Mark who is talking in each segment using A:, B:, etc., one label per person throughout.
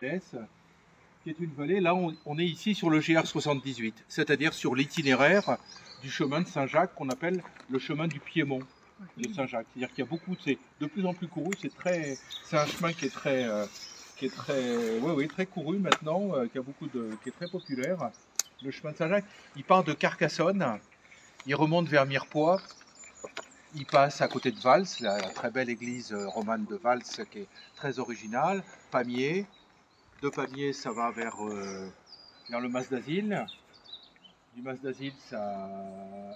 A: qui est une vallée. Là, on est ici sur le GR 78, c'est-à-dire sur l'itinéraire du chemin de Saint-Jacques qu'on appelle le chemin du Piémont de Saint-Jacques. C'est-à-dire qu'il y a beaucoup, c'est de plus en plus couru. C'est un chemin qui est très couru maintenant, qui est très populaire. Le chemin de Saint-Jacques, il part de Carcassonne, il remonte vers Mirepoix. Il passe à côté de Vals, la très belle église romane de Vals qui est très originale. Pamiers. De Pamiers, ça va vers le Mas d'Asile. Du Mas d'Asile, ça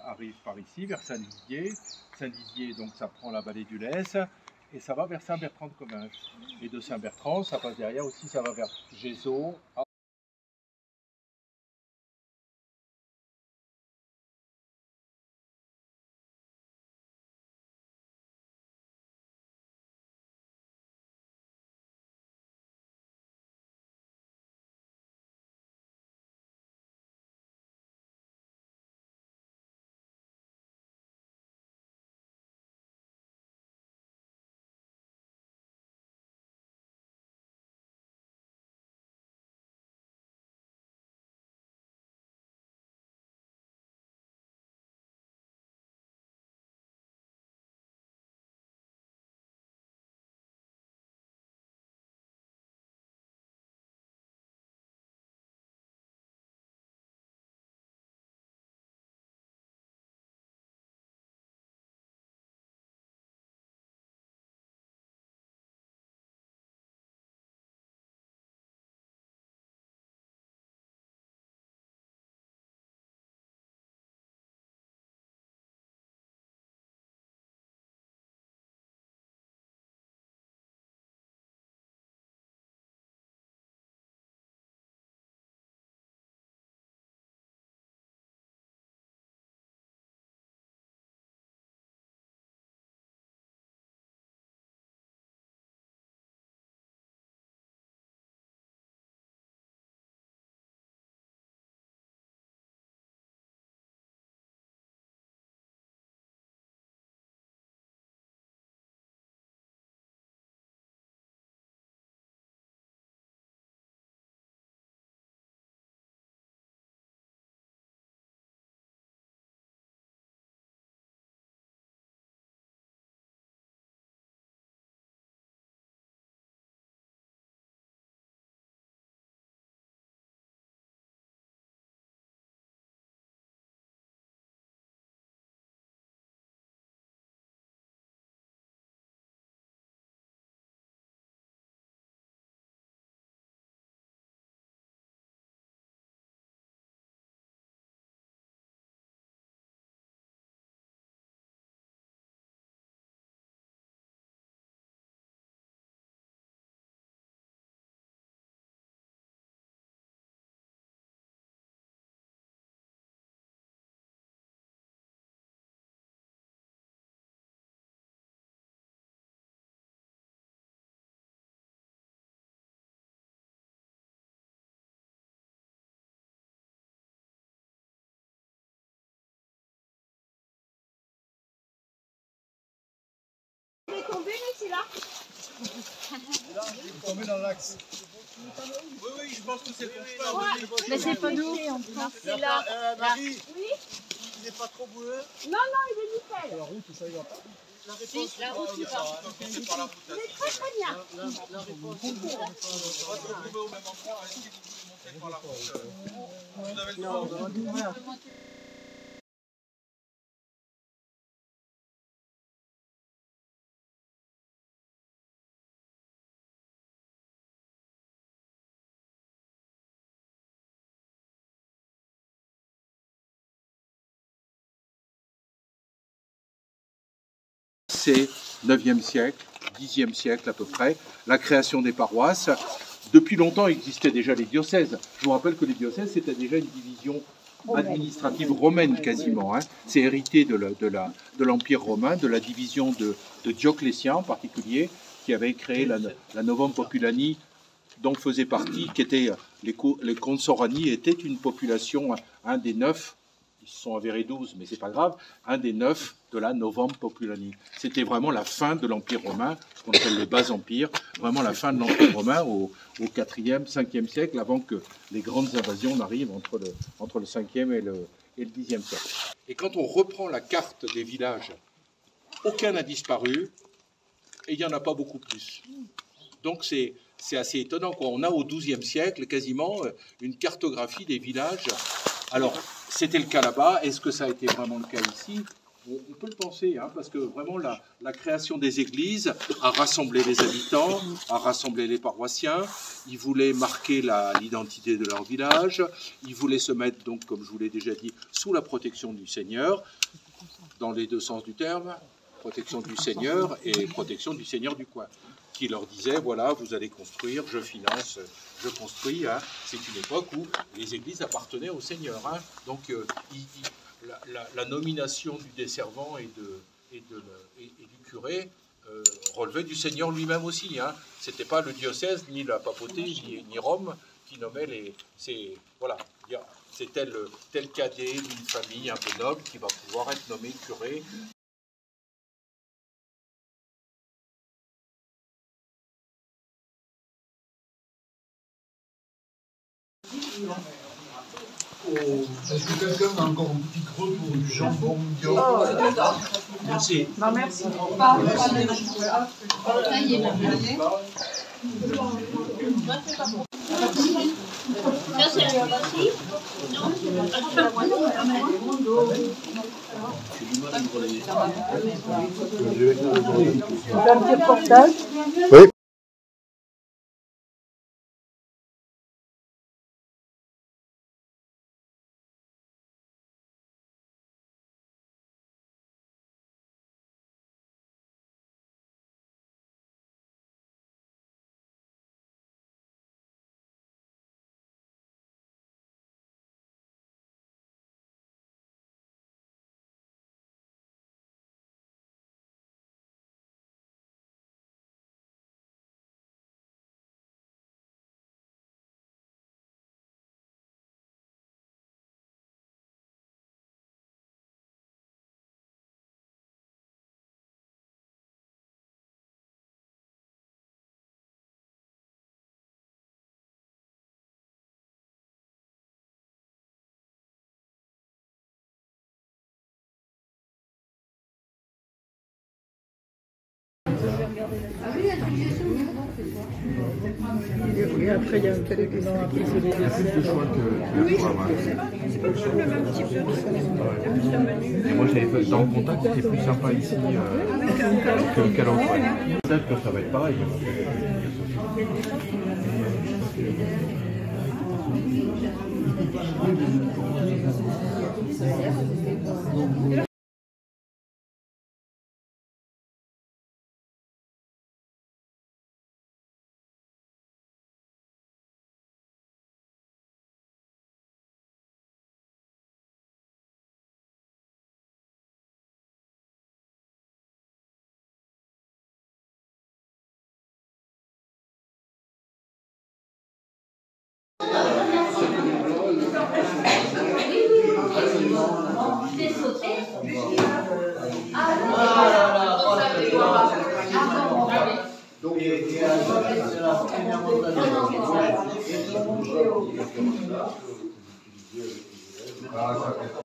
A: arrive par ici, vers Saint-Lizier. Saint-Lizier, donc ça prend la vallée du Lez. Et ça va vers Saint-Bertrand-de-Comminges. Et de Saint-Bertrand, ça passe derrière aussi, ça va vers Gézeaux.
B: Il est tombé, lui, celui-là.
C: Il est tombé dans l'axe.
A: Oui, je pense que c'est pour ça.
B: Mais c'est pas nous. C'est là.
C: Marie,
B: Oui.
C: il n'est pas trop boueux.
B: Non, il est nickel.
C: La route, ça y va pas.
B: La route, il va. Il est très très bien.
C: La réponse,
A: On va se retrouver au même endroit. Si vous voulez monter par la route, vous avez le droit. C'est 9e siècle, 10e siècle à peu près, la création des paroisses. Depuis longtemps existaient déjà les diocèses. Je vous rappelle que les diocèses, c'était déjà une division administrative romaine quasiment. C'est hérité de l'Empire romain, de la division de Dioclétien en particulier, qui avait créé la Novum Populani, dont faisait partie, qui était les Consorani, étaient une population, un des 9 ils se sont avérés 12, mais c'est pas grave, un des 9 de la Novum Populani. C'était vraiment la fin de l'Empire romain, ce qu'on appelle le bas empire, vraiment la fin de l'Empire romain au 4e, 5e siècle, avant que les grandes invasions n'arrivent entre le 5e et le 10e siècle. Et quand on reprend la carte des villages, aucun n'a disparu, et il n'y en a pas beaucoup plus. Donc c'est assez étonnant, quoi. On a au XIIe siècle quasiment une cartographie des villages. Alors, c'était le cas là-bas. Est-ce que ça a été vraiment le cas ici? On peut le penser, hein, parce que vraiment la création des églises a rassemblé les habitants, a rassemblé les paroissiens. Ils voulaient marquer l'identité de leur village. Ils voulaient se mettre, donc, comme je vous l'ai déjà dit, sous la protection du Seigneur, dans les deux sens du terme, protection du Seigneur et protection du Seigneur du coin, qui leur disait, voilà, vous allez construire, je finance, je construis. Hein. C'est une époque où les églises appartenaient au Seigneur. Hein. Donc la nomination du desservant et du curé relevait du Seigneur lui-même aussi. Hein. Ce n'était pas le diocèse, ni la papauté, ni Rome qui nommait les... Voilà, c'est tel cadet d'une famille un peu noble qui va pouvoir être nommé curé.
C: Est-ce que quelqu'un a encore un petit creux pour du jambon bio?
A: Merci.
B: Non, merci.
D: Ça, c'est la aussi. Non,
B: Un petit reportage.
E: Oui.
B: Et après, il y a un téléphone. Après, c'est les desserts.
F: Oui, c'est pas le même un petit peu. Et moi, j'avais dans le contact, c'était plus sympa ici qu'à l'autre. Peut-être que ça va être pareil.
C: Donc, la première